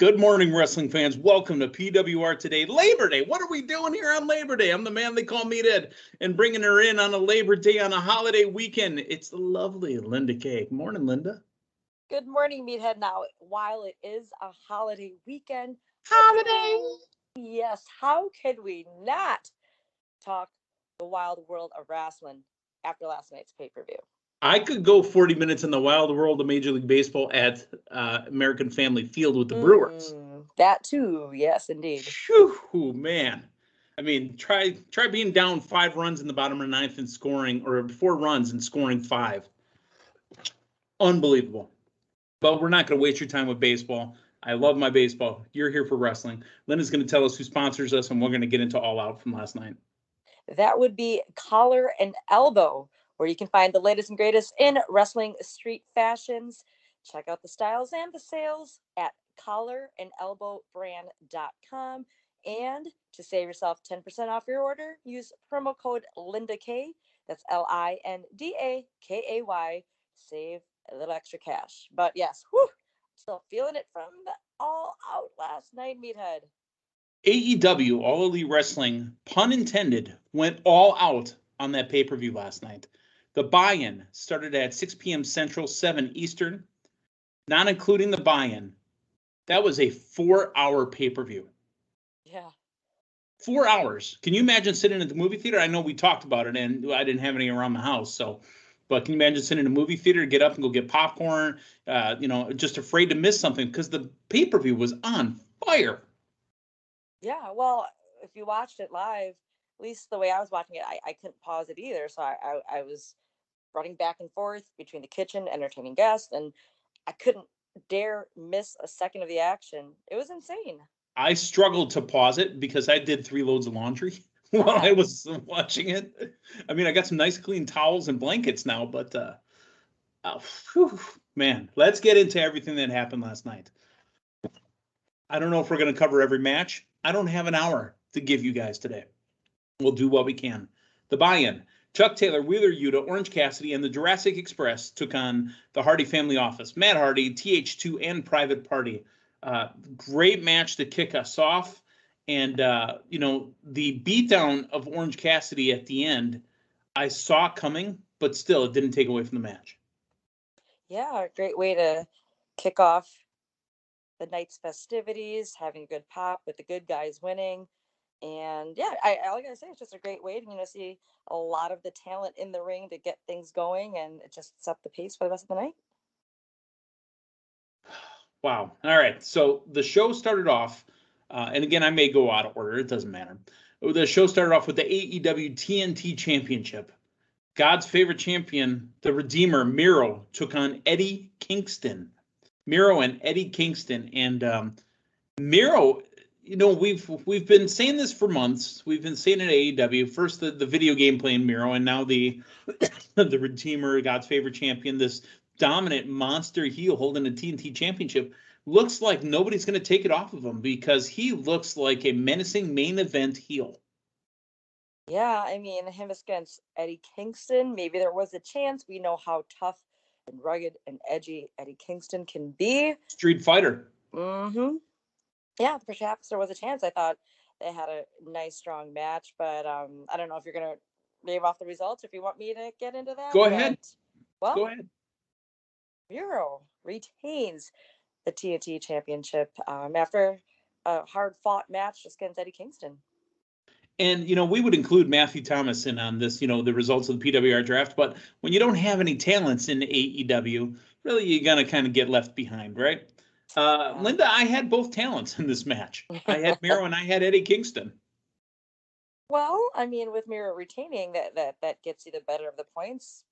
Good morning, wrestling fans. Welcome to PWR today. Labor Day. What are we doing here on Labor Day? I'm the man they call Meathead, and bringing her in on a Labor Day on a holiday weekend. It's the lovely Linda Kay. Good morning, Linda. Good morning, Meathead. Now, while it is a holiday weekend, yes, how could we not talk the wild world of wrestling after last night's pay-per-view? I could go 40 minutes in the wild world of Major League Baseball at American Family Field with the Brewers. That too, yes, indeed. Whew, man. I mean, try being down 5 runs in the bottom of the ninth and scoring, or 4 runs and scoring 5. Unbelievable. But we're not going to waste your time with baseball. I love my baseball. You're here for wrestling. Linda's going to tell us who sponsors us, and we're going to get into All Out from last night. That would be Collar and Elbow, where you can find the latest and greatest in wrestling street fashions. Check out the styles and the sales at collarandelbowbrand.com. And to save yourself 10% off your order, use promo code LindaK. That's LINDAKAY. Save a little extra cash. But yes, still feeling it from the All Out last night, Meathead. AEW, All Elite Wrestling, pun intended, went all out on that pay-per-view last night. The buy-in started at 6 p.m. Central, 7 Eastern, not including the buy-in. That was a 4-hour pay-per-view. Yeah. 4 hours. Can you imagine sitting at the movie theater? I know we talked about it, and I didn't have any around the house, but can you imagine sitting in a movie theater, get up and go get popcorn, just afraid to miss something because the pay-per-view was on fire. Yeah, well, if you watched it live, at least the way I was watching it, I couldn't pause it either. So I was running back and forth between the kitchen, entertaining guests, and I couldn't dare miss a second of the action. It was insane. I struggled to pause it because I did 3 loads of laundry while I was watching it. I mean, I got some nice clean towels and blankets now, but man, let's get into everything that happened last night. I don't know if we're going to cover every match. I don't have an hour to give you guys today. We'll do what we can. The buy-in. Chuck Taylor, Wheeler Yuta, Orange Cassidy, and the Jurassic Express took on the Hardy Family Office. Matt Hardy, TH2, and Private Party. Great match to kick us off. And, the beatdown of Orange Cassidy at the end, I saw coming, but still it didn't take away from the match. Yeah, a great way to kick off the night's festivities, having a good pop with the good guys winning. And yeah, all I gotta say, it's just a great way to see a lot of the talent in the ring to get things going, and it just set the pace for the rest of the night. Wow. All right. So the show started off, and again, I may go out of order. It doesn't matter. The show started off with the AEW TNT Championship. God's favorite champion, the Redeemer, Miro, took on Eddie Kingston. Miro and Eddie Kingston. And Miro, we've been saying this for months. We've been saying it at AEW. First, the video game playing Miro, and now the Redeemer, God's favorite champion, this dominant monster heel holding the TNT Championship. Looks like nobody's going to take it off of him because he looks like a menacing main event heel. Yeah, I mean, him against Eddie Kingston, maybe there was a chance. We know how tough and rugged and edgy Eddie Kingston can be. Street fighter. Mm-hmm. Yeah, perhaps there was a chance. I thought they had a nice, strong match, but I don't know if you're going to name off the results, if you want me to get into that. Go ahead. Well, go ahead. Miro retains the TNT Championship after a hard-fought match just against Eddie Kingston. And, we would include Matthew Thomas in on this, the results of the PWR draft. But when you don't have any talents in AEW, really, you're going to kind of get left behind, right? Linda, I had both talents in this match. I had Miro and I had Eddie Kingston. Well, I mean, with Miro retaining, that gets you the better of the points.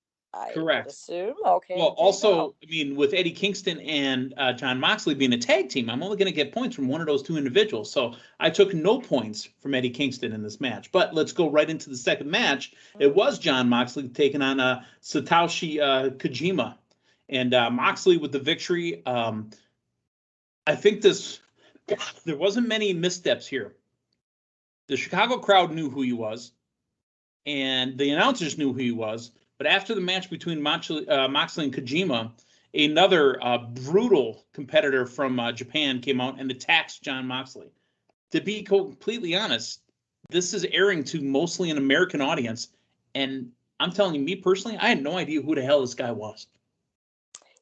Correct. Would assume. Okay. Well, also, with Eddie Kingston and Jon Moxley being a tag team, I'm only going to get points from one of those 2 individuals. So I took no points from Eddie Kingston in this match. But let's go right into the second match. Mm-hmm. It was Jon Moxley taking on Satoshi Kojima. And Moxley with the victory. I think there wasn't many missteps here. The Chicago crowd knew who he was. And the announcers knew who he was. But after the match between Moxley and Kojima, another brutal competitor from Japan came out and attacks Jon Moxley. To be completely honest, this is airing to mostly an American audience, and I'm telling you, me personally, I had no idea who the hell this guy was.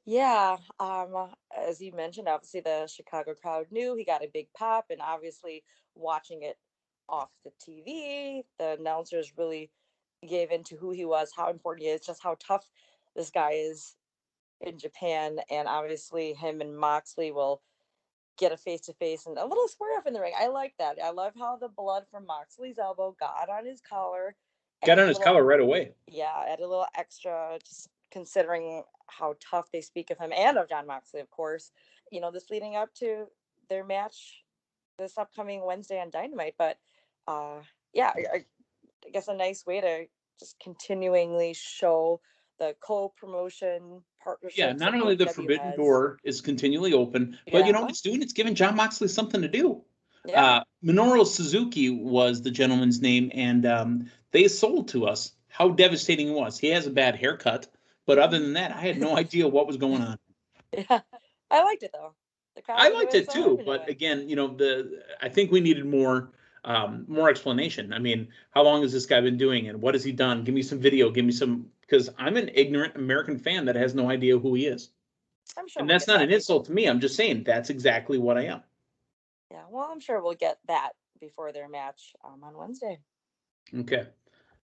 Yeah, as you mentioned, obviously the Chicago crowd knew he got a big pop, and obviously watching it off the TV, the announcers really gave into who he was, how important he is, just how tough this guy is in Japan, and obviously him and Moxley will get a face to face and a little square up in the ring. I like that. I love how the blood from Moxley's elbow got on his collar. Got on his collar right away. Yeah, add a little extra, just considering how tough they speak of him and of Jon Moxley, of course. This leading up to their match this upcoming Wednesday on Dynamite. But yeah, I guess a nice way to just continually show the co-promotion partnerships. Yeah, not only the forbidden door is continually open, but you know what it's doing? It's giving Jon Moxley something to do. Yeah. Minoru Suzuki was the gentleman's name, and they sold to us how devastating it was. He has a bad haircut, but other than that, I had no idea what was going on. Yeah, I liked it though. I liked it too, but again, I think we needed more explanation. I mean, how long has this guy been doing it? What has he done? Give me some video. Give me some, because I'm an ignorant American fan that has no idea who he is. I'm sure. And that's not an insult to me. I'm just saying that's exactly what I am. Yeah, well, I'm sure we'll get that before their match on Wednesday. Okay.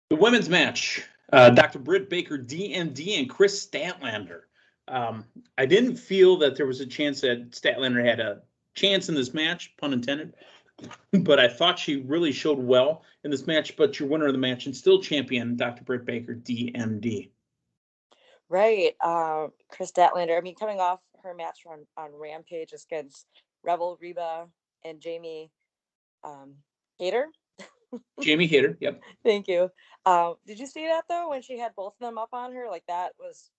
The women's match, Dr. Britt Baker, DMD, and Chris Statlander. I didn't feel that there was a chance that Statlander had a chance in this match, pun intended, but I thought she really showed well in this match. But your winner of the match and still champion, Dr. Britt Baker, DMD. Right. Chris Statlander, I mean, coming off her match on Rampage against Rebel Reba and Jamie Hayter. Jamie Hayter, yep. Thank you. Did you see that though, when she had both of them up on her? Like, that was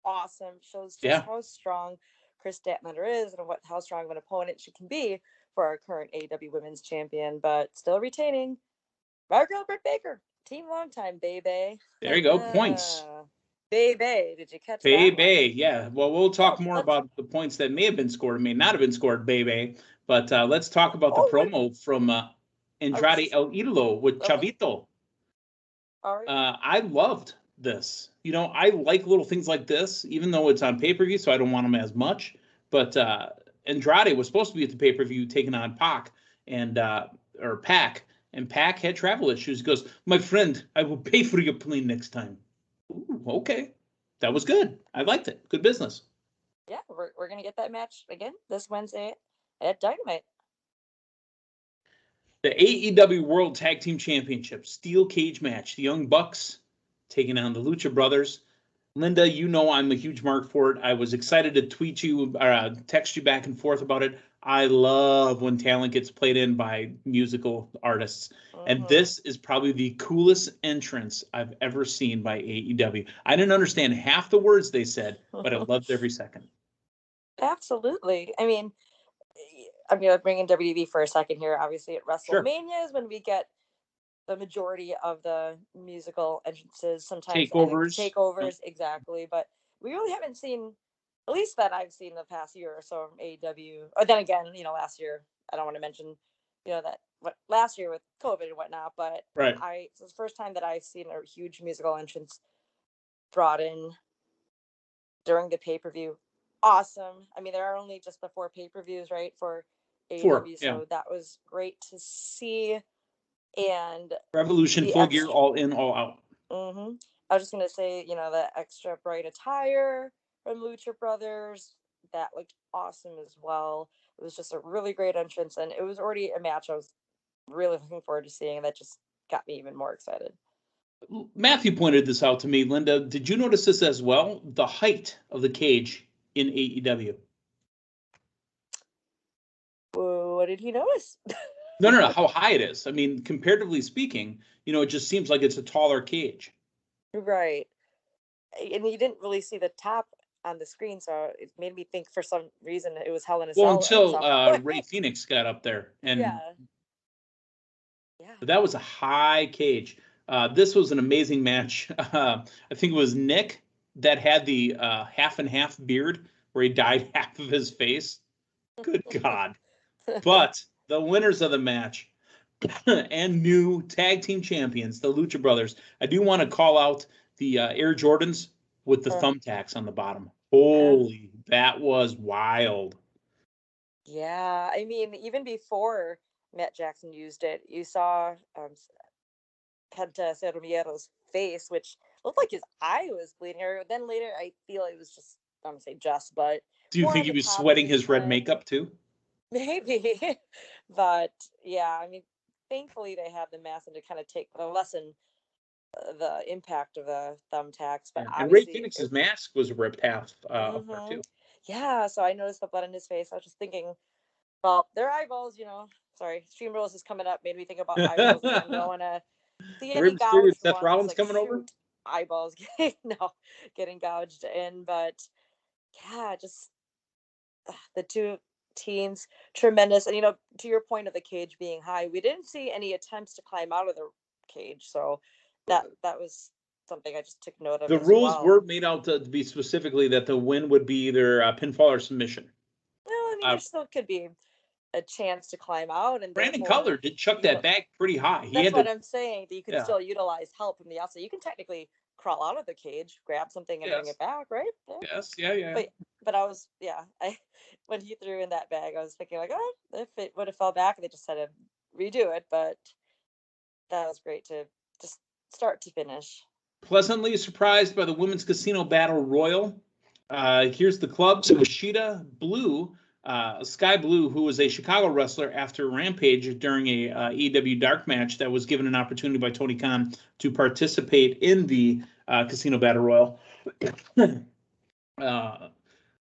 awesome. Shows just how strong Chris Statlander is and how strong of an opponent she can be for our current AEW Women's Champion, but still retaining our girl Britt Baker, team long time, baby. There you go, points. Baby, did you catch that? Baby, yeah. Well, we'll talk more about the points that may have been scored, may not have been scored, baby. But let's talk about the promo from Andrade El Idolo with Chavito. I loved this. I like little things like this, even though it's on pay-per-view, so I don't want them as much. But Andrade was supposed to be at the pay-per-view taking on Pac, and Pac had travel issues. He goes, "My friend, I will pay for your plane next time." Ooh, okay. That was good. I liked it. Good business. Yeah, we're going to get that match again this Wednesday at Dynamite. The AEW World Tag Team Championship Steel Cage match. The Young Bucks taking on the Lucha Brothers. Linda, I'm a huge mark for it. I was excited to tweet you, text you back and forth about it. I love when talent gets played in by musical artists. And this is probably the coolest entrance I've ever seen by AEW. I didn't understand half the words they said, but I loved every second. Absolutely. I mean, I'm going to bring in WWE for a second here. Obviously, at WrestleMania is when we get the majority of the musical entrances, sometimes takeovers, exactly. But we really haven't seen, at least that I've seen the past year or so from AEW. Or then again, last year, I don't want to mention, last year with COVID and whatnot, but it's the first time that I've seen a huge musical entrance brought in during the pay-per-view. Awesome. I mean, there are only just the 4 pay-per-views, right, for AEW, so that was great to see. And Revolution, Full Gear, all in, all out. I was just going to say, the extra bright attire from Lucha Brothers, that looked awesome as well. It was just a really great entrance, and it was already a match I was really looking forward to seeing. That just got me even more excited. Matthew pointed this out to me. Linda, did you notice this as well? The height of the cage in AEW. What did he notice? No. How high it is. I mean, comparatively speaking, it just seems like it's a taller cage. Right. And you didn't really see the top on the screen, so it made me think for some reason it was Hell in a Cell. Well, until Ray Phoenix got up there. And yeah. But that was a high cage. This was an amazing match. I think it was Nick that had the half and half beard where he dyed half of his face. Good God. But the winners of the match and new tag team champions, the Lucha Brothers. I do want to call out the Air Jordans with the thumbtacks on the bottom. Holy, that was wild. Yeah, I mean, even before Matt Jackson used it, you saw Penta Cerromiero's face, which looked like his eye was bleeding. Or then later, I feel it was just, I'm going to say just, but do you more think on he the was top of sweating his red head. makeup too? Maybe. But yeah, I mean, thankfully they have the mask and to kind of take the lesson, the impact of the thumbtacks. But And Ray obviously, Phoenix's mask was ripped half apart too. Yeah, so I noticed the blood in his face. I was just thinking, well, their eyeballs, sorry, Stream Rules is coming up, made me think about eyeballs again. Don't want to see any gouged Seth ones, Rollins like coming shoot, over? eyeballs getting gouged in. But yeah, just the two teams, tremendous. And to your point of the cage being high, we didn't see any attempts to climb out of the cage, so that was something I just took note of. The as rules were well. made out to be specifically that the win would be either pinfall or submission. Well, I mean, there still could be a chance to climb out, and Brandon therefore Cutler did chuck that back pretty high. That's what I'm saying. That you can Yeah. still utilize help from the outside. You can technically crawl out of the cage, grab something, and bring it back, right? Yes, yeah. But I was, when he threw in that bag, I was thinking like, oh, if it would have fell back, they just had to redo it. But that was great to just start to finish. Pleasantly surprised by the Women's Casino Battle Royal. Here's the clubs. Rashida Blue, Sky Blue, who was a Chicago wrestler after Rampage during a AEW Dark match that was given an opportunity by Tony Khan to participate in the Casino Battle Royal.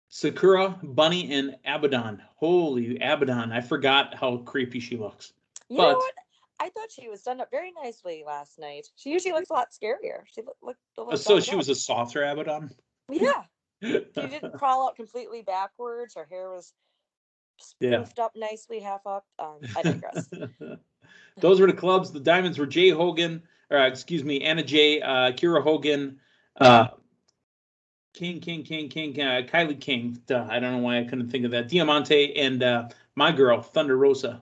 Sakura, Bunny, and Abaddon. Holy Abaddon. I forgot how creepy she looks. You know what? I thought she was done up very nicely last night. She usually looks a lot scarier. She looked a little so she was a softer Abaddon? Yeah. She didn't crawl out completely backwards. Her hair was spoofed up nicely, half up. I digress. Those were the clubs. The Diamonds were Anna Jay, Kira Hogan, King, Kylie King. Duh, I don't know why I couldn't think of that. Diamante and my girl, Thunder Rosa.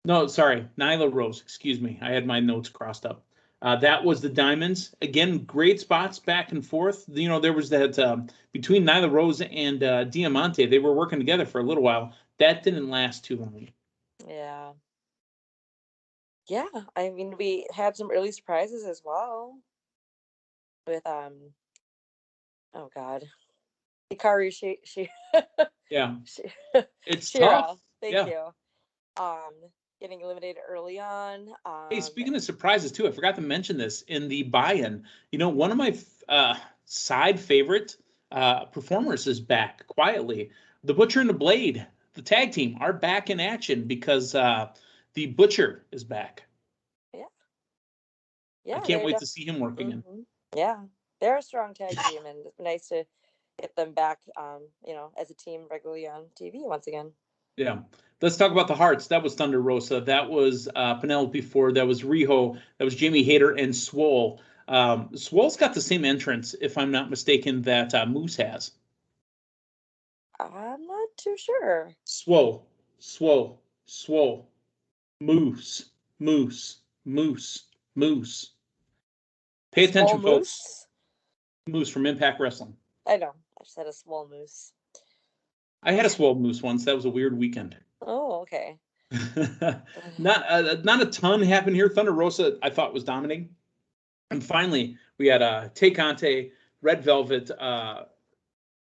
No, sorry, Nyla Rose. Excuse me. I had my notes crossed up. That was the Diamonds. Again, great spots back and forth. There was that between Nyla Rose and Diamante. They were working together for a little while. That didn't last too long. Yeah. Yeah, I mean, we had some early surprises as well with oh God, Hikaru yeah, it's Shira, tough. Thank you. Getting eliminated early on. Hey, speaking of surprises too, I forgot to mention this in the buy-in. One of my side favorite performers is back quietly. The Butcher and the Blade, the tag team, are back in action because the Butcher is back. Yeah, I can't wait to see him work again. Yeah, they're a strong tag team, and it's nice to get them back, as a team regularly on TV once again. Yeah. Let's talk about the Hearts. That was Thunder Rosa. That was Penelope Ford. That was Riho. That was Jamie Hayter and Swole. Swole's got the same entrance, if I'm not mistaken, that Moose has. I'm not too sure. Swole. Moose. Pay attention, folks. Moose from Impact Wrestling. I know. I just had a Swole Moose. I had a Swole Moose once. That was a weird weekend. Oh, okay. Not a ton happened here. Thunder Rosa, I thought, was dominating. And finally, we had Tay Conte, Red Velvet,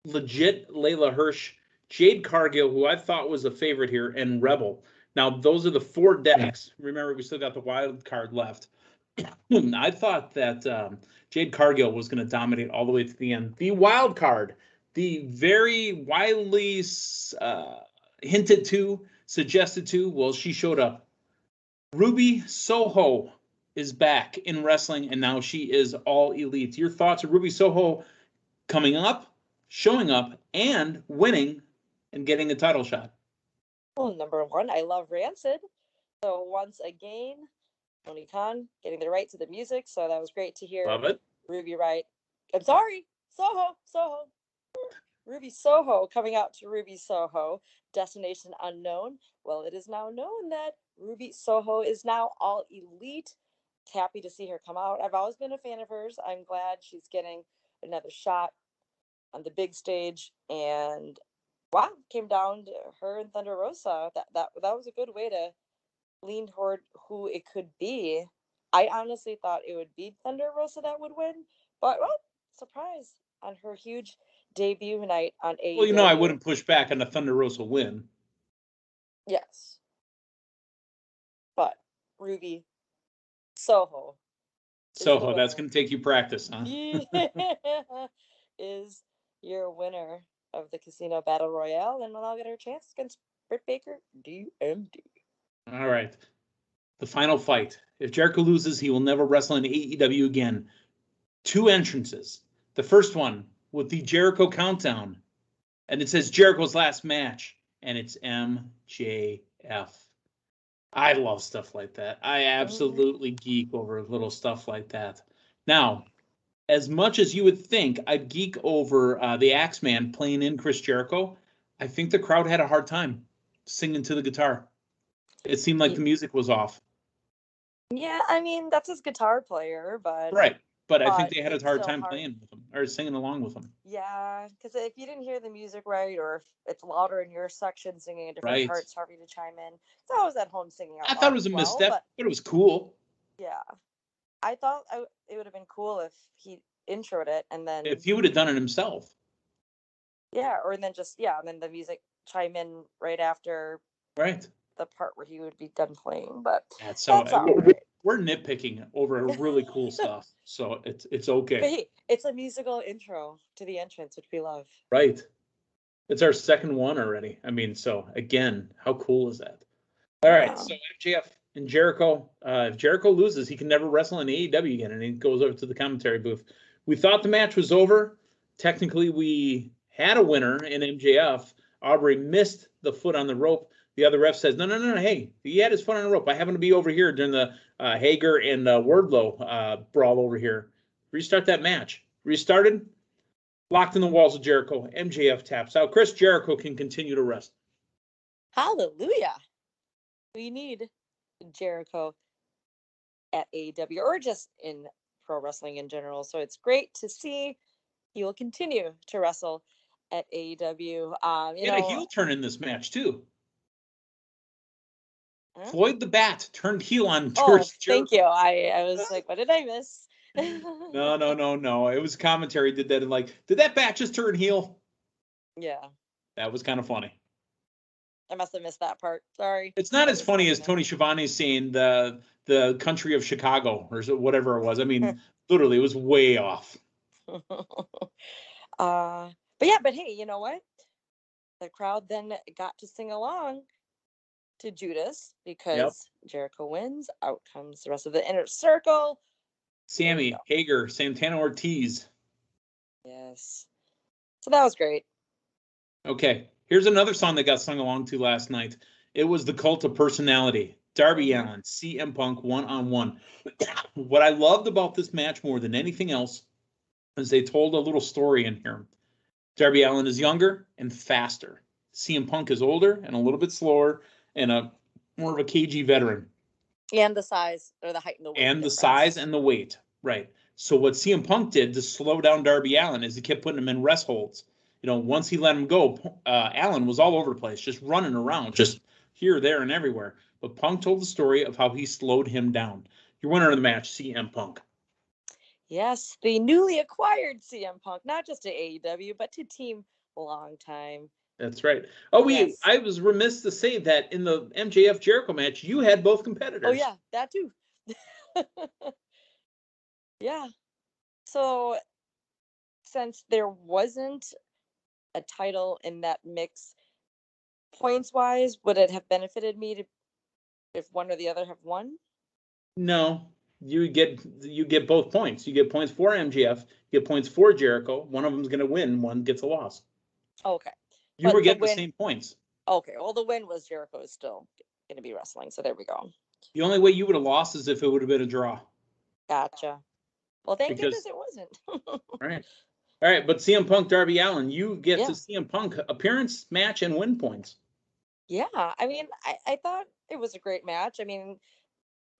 legit Layla Hirsch, Jade Cargill, who I thought was a favorite here, and Rebel. Now, those are the 4 decks. Remember, we still got the wild card left. I thought that Jade Cargill was going to dominate all the way to the end. The wild card, the very widely hinted to, suggested to, well, she showed up. Ruby Soho is back in wrestling, and now she is all elite. Your thoughts of Ruby Soho coming up, showing up, and winning and getting a title shot? Well, number one, I love Rancid. So once again, Tony Khan getting the rights to the music, so that was great to hear. Love it. Ruby right. I'm sorry, Soho. Ruby Soho coming out to Ruby Soho, Destination Unknown. Well, it is now known that Ruby Soho is now all elite. Happy to see her come out. I've always been a fan of hers. I'm glad she's getting another shot on the big stage. And wow, came down to her and Thunder Rosa. That was a good way to lean toward who it could be. I honestly thought it would be Thunder Rosa that would win, but well, surprise on her huge debut night on AEW. Well, I wouldn't push back on the Thunder Rosa win. Yes. But Ruby Soho. Soho, that's going to take you practice, huh? Is your winner of the Casino Battle Royale, and will get her chance against Britt Baker, DMD. All right. The final fight. If Jericho loses, he will never wrestle in AEW again. 2 entrances. The first one with the Jericho countdown. And it says Jericho's last match. And it's MJF. I love stuff like that. I absolutely geek over little stuff like that. Now, as much as you would think I'd geek over the Axeman playing in Chris Jericho, I think the crowd had a hard time singing to the guitar. It seemed like the music was off. Yeah, I mean, that's his guitar player, but... Right, but I think they had a hard time playing with him, or singing along with him. Yeah, because if you didn't hear the music right, or if it's louder in your section singing in different parts, hard for you to chime in. So I was at home singing out loud. I thought it was a misstep, but it was cool. Yeah. I thought it would have been cool if he introed it, and then... If he would have done it himself. Yeah, or then and then the music chime in right after... Right. The part where he would be done playing, but that's all right. We're nitpicking over really cool stuff, so it's okay. But hey, it's a musical intro to the entrance, which we love. Right. It's our second one already. I mean, so again, how cool is that? All right, so MJF and Jericho. If Jericho loses, he can never wrestle in AEW again, and he goes over to the commentary booth. We thought the match was over. Technically, we had a winner in MJF. Aubrey missed the foot on the rope. The other ref says, no, hey, he had his foot on the rope. I happen to be over here during the Hager and Wardlow brawl over here. Restart that match. Restarted, locked in the walls of Jericho. MJF taps out. Chris Jericho can continue to wrestle. Hallelujah. We need Jericho at AEW or just in pro wrestling in general. So it's great to see he will continue to wrestle at AEW. A heel turn in this match, too. Floyd the Bat turned heel on George Jericho. Thank you. I was like, what did I miss? No. It was commentary did that and did that Bat just turn heel? Yeah. That was kind of funny. I must have missed that part. Sorry. It's not as funny as Tony Schiavone saying the country of Chicago or whatever it was. I mean, literally, it was way off. But hey, you know what? The crowd then got to sing along to Judas because Jericho wins. Out comes the rest of the inner circle. Sammy, Hager, Santana Ortiz. Yes. So that was great. Okay. Here's another song that got sung along to last night. It was The Cult of Personality. Darby Allin, CM Punk, 1-on-1. What I loved about this match more than anything else is they told a little story in here. Darby Allin is younger and faster. CM Punk is older and a little bit slower and more of a cagey veteran. And the size or the height and the weight. And the size and the weight, right. So what CM Punk did to slow down Darby Allin is he kept putting him in rest holds. Once he let him go, Allin was all over the place, just running around, just here, there, and everywhere. But Punk told the story of how he slowed him down. Your winner of the match, CM Punk. Yes, the newly acquired CM Punk, not just to AEW, but to Team Longtime. That's right. Oh, yes. I was remiss to say that in the MJF Jericho match, you had both competitors. Oh, yeah, that too. Yeah. So, since there wasn't a title in that mix, points-wise, would it have benefited me if one or the other have won? No. You get both points. You get points for MJF, you get points for Jericho. One of them is going to win, one gets a loss. Okay. You were getting the same points. Okay. Well, the win was Jericho is still going to be wrestling, so there we go. The only way you would have lost is if it would have been a draw. Gotcha. Well, thank goodness it wasn't. Right. All right, but CM Punk, Darby Allin, you get Yeah. to CM Punk appearance, match, and win points. Yeah, I mean, I thought it was a great match. I mean,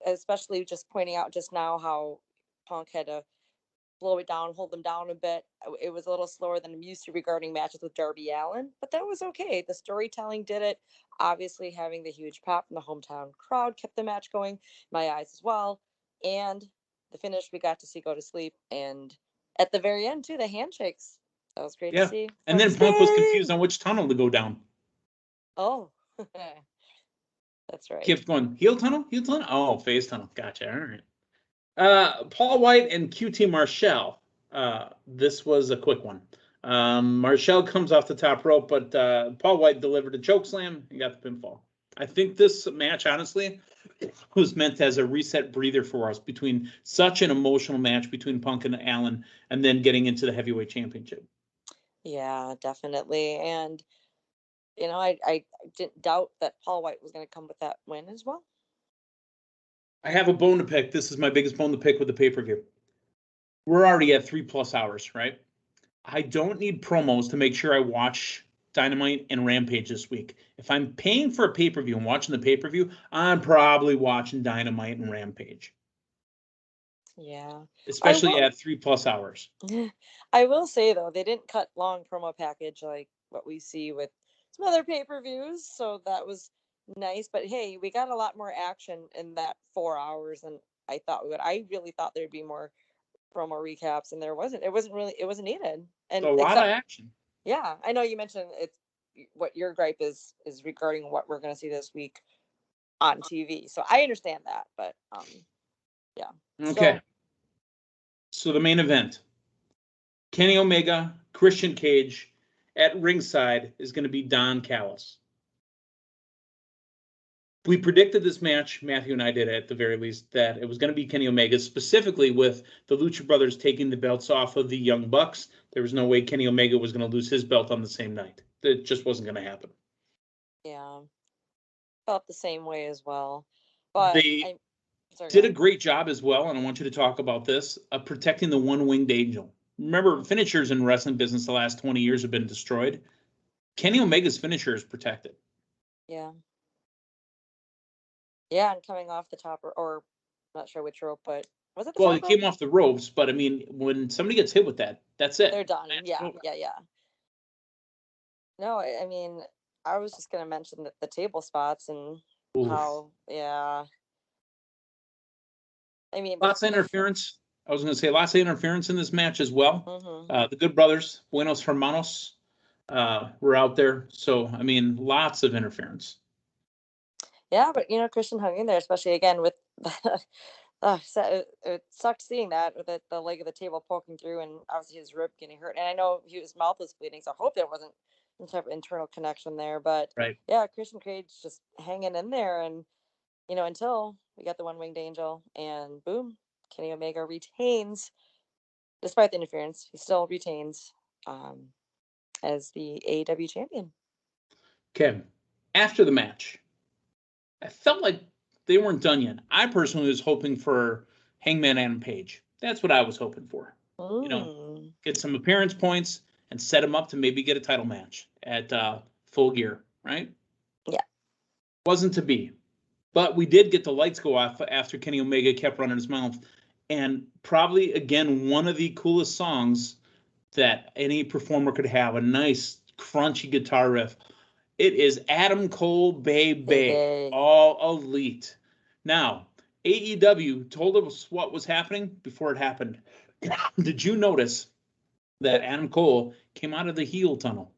especially just pointing out just now how Punk had to slow it down, hold them down a bit. It was a little slower than I'm used to regarding matches with Darby Allin, but that was okay. The storytelling did it. Obviously, having the huge pop from the hometown crowd kept the match going. My eyes as well. And the finish, we got to see go to sleep. And at the very end, too, the handshakes. That was great to Yeah. see. And then Punk was confused on which tunnel to go down. Oh, that's right. Kept going, heel tunnel? Heel tunnel? Oh, face tunnel. Gotcha. All right. Paul White and QT Marshall. This was a quick one. Marshall comes off the top rope, but Paul White delivered a choke slam and got the pinfall. I think this match, honestly, was meant as a reset breather for us between such an emotional match between Punk and Allen, and then getting into the heavyweight championship. Yeah, definitely. And, I didn't doubt that Paul White was going to come with that win as well. I have a bone to pick. This is my biggest bone to pick with the pay-per-view. We're already at 3+ hours, right? I don't need promos to make sure I watch Dynamite and Rampage this week. If I'm paying for a pay-per-view and watching the pay-per-view, I'm probably watching Dynamite and Rampage. Yeah. Especially at 3+ hours. I will say, though, they didn't cut long promo package like what we see with some other pay-per-views, so that was nice. But hey, we got a lot more action in that 4 hours than I thought we would. I really thought there'd be more promo recaps, and there wasn't. It wasn't needed. And A lot of action. yeah, I know you mentioned it's what your gripe is regarding what we're going to see this week on TV. So I understand that, but yeah. Okay. So the main event. Kenny Omega, Christian Cage. At ringside is going to be Don Callis. We predicted this match, Matthew and I did at the very least, that it was going to be Kenny Omega, specifically with the Lucha Brothers taking the belts off of the Young Bucks. There was no way Kenny Omega was going to lose his belt on the same night. It just wasn't going to happen. Yeah. Felt the same way as well. But they did a great job as well, and I want you to talk about this, of protecting the one-winged angel. Remember, finishers in wrestling business the last 20 years have been destroyed. Kenny Omega's finisher is protected. Yeah. Yeah, and coming off the top, or not sure which rope, but was it the well, top it came off the ropes, but I mean, when somebody gets hit with that, that's it. They're done. Yeah. No, I mean, I was just gonna mention that the table spots and how, yeah. I mean, lots of interference. I was going to say lots of interference in this match as well. Mm-hmm. The Good Brothers, Buenos Hermanos, were out there. So, I mean, lots of interference. Yeah, but Christian hung in there, especially again with it sucked seeing that with the leg of the table poking through and obviously his rib getting hurt. And I know his mouth was bleeding, so I hope there wasn't some type of internal connection there. But right. Yeah, Christian Cage just hanging in there, and until we got the one-winged angel, and boom, Kenny Omega retains, despite the interference, he still retains as the AEW champion. Okay, after the match, I felt like they weren't done yet. I personally was hoping for Hangman Adam Page. That's what I was hoping for. Get some appearance points and set him up to maybe get a title match at Full Gear, right? Yeah. Wasn't to be. But we did get the lights go off after Kenny Omega kept running his mouth. And probably, again, one of the coolest songs that any performer could have, a nice, crunchy guitar riff. It is Adam Cole, Baby, all elite. Now, AEW told us what was happening before it happened. Did you notice that Adam Cole came out of the heel tunnel?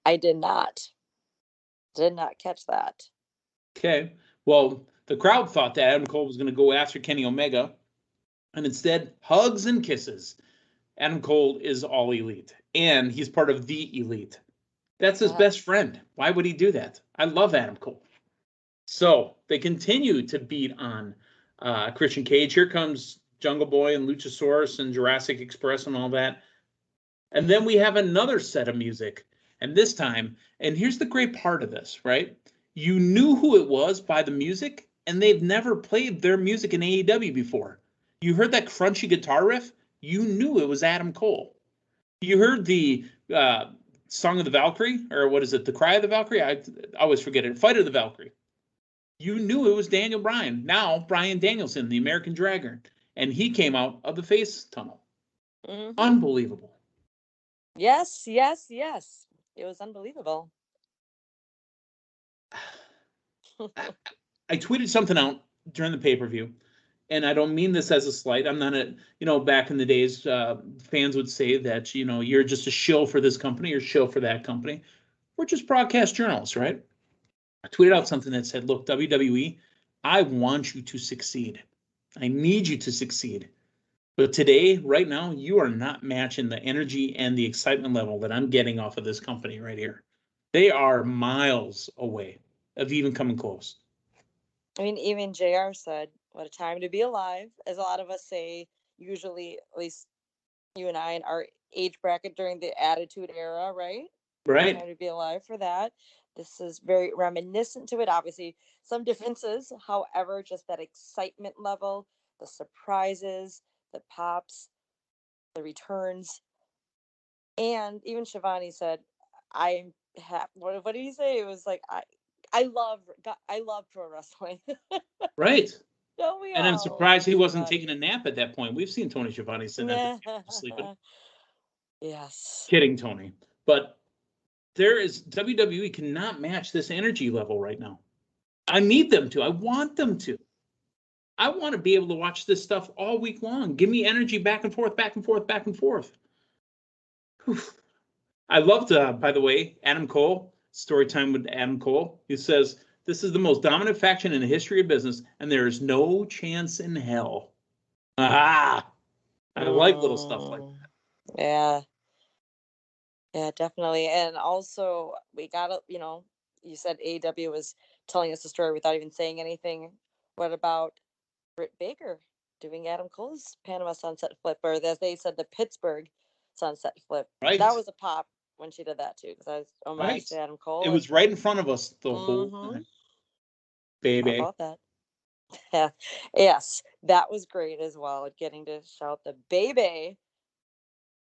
I did not. Did not catch that. Okay. Well, the crowd thought that Adam Cole was going to go after Kenny Omega, and instead, hugs and kisses. Adam Cole is all elite, and he's part of the elite. That's his best friend. Why would he do that? I love Adam Cole. So they continue to beat on Christian Cage. Here comes Jungle Boy and Luchasaurus and Jurassic Express and all that. And then we have another set of music. And this time, and here's the great part of this, right? You knew who it was by the music, and they've never played their music in AEW before. You heard that crunchy guitar riff? You knew it was Adam Cole. You heard the Song of the Valkyrie, or what is it? The Cry of the Valkyrie? I always forget it. Fight of the Valkyrie. You knew it was Daniel Bryan. Now Bryan Danielson, the American Dragon, and he came out of the face tunnel. Mm-hmm. Unbelievable. Yes. It was unbelievable. I tweeted something out during the pay-per-view, and I don't mean this as a slight. I'm not back in the days, fans would say that, you're just a shill for this company or shill for that company. We're just broadcast journalists, right? I tweeted out something that said, look, WWE, I want you to succeed. I need you to succeed. But today, right now, you are not matching the energy and the excitement level that I'm getting off of this company right here. They are miles away of even coming close. I mean, even JR said, what a time to be alive, as a lot of us say, usually, at least you and I in our age bracket during the Attitude Era, right? Right. Time to be alive for that. This is very reminiscent to it. Obviously, some differences. However, just that excitement level, the surprises, the pops, the returns. And even Shivani said, I'm happy. What did he say? It was like, I love pro wrestling. Right. Don't we And I'm all surprised he love wasn't Shivani? taking a nap at that point. We've seen Tony Schiavone sitting at the table sleeping. Yes. Kidding, Tony. But WWE cannot match this energy level right now. I need them to. I want them to. I want to be able to watch this stuff all week long. Give me energy back and forth, back and forth, back and forth. Whew. I loved, by the way, Adam Cole, story time with Adam Cole. He says, this is the most dominant faction in the history of business, and there is no chance in hell. I like little stuff like that. Yeah. Yeah, definitely. And also, we got to, you said AEW was telling us the story without even saying anything. What about Britt Baker doing Adam Cole's Panama Sunset Flip, or as they said, the Pittsburgh Sunset Flip? Right. That was a pop when she did that too, because I was homage to Adam Cole. It was right in front of us the whole time. Baby. How about that? Yeah. Yes, that was great as well. Getting to shout the baby.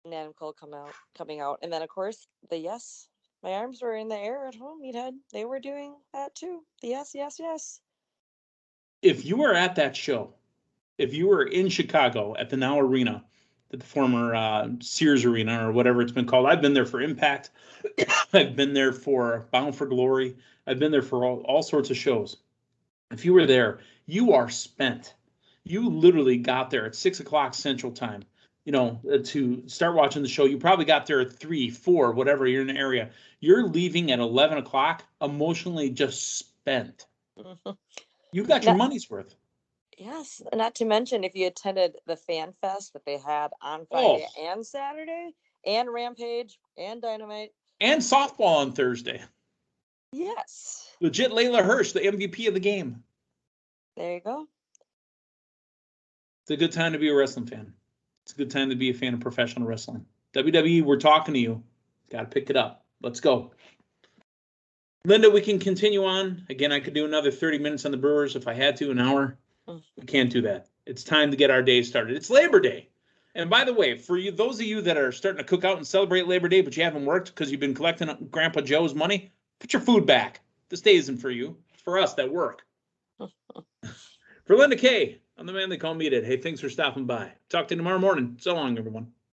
And Adam Cole coming out. And then of course the yes. My arms were in the air at home, Meathead. They were doing that too. The yes. If you were at that show, if you were in Chicago at the Now Arena, the former Sears Arena or whatever it's been called, I've been there for Impact. I've been there for Bound for Glory. I've been there for all sorts of shows. If you were there, you are spent. You literally got there at 6 o'clock Central Time, to start watching the show. You probably got there at 3, 4, whatever, you're in the area. You're leaving at 11 o'clock, emotionally just spent. You got your money's worth. Yes, not to mention if you attended the Fan Fest that they had on Friday and Saturday, and Rampage, and Dynamite. And softball on Thursday. Yes. Legit Layla Hirsch, the MVP of the game. There you go. It's a good time to be a wrestling fan. It's a good time to be a fan of professional wrestling. WWE, we're talking to you. Got to pick it up. Let's go. Linda, we can continue on. Again, I could do another 30 minutes on the Brewers if I had to, an hour. We can't do that. It's time to get our day started. It's Labor Day. And by the way, for you, those of you that are starting to cook out and celebrate Labor Day, but you haven't worked because you've been collecting Grandpa Joe's money, put your food back. This day isn't for you. It's for us that work. For Linda Kay, I'm the man they call Meathead. Hey, thanks for stopping by. Talk to you tomorrow morning. So long, everyone.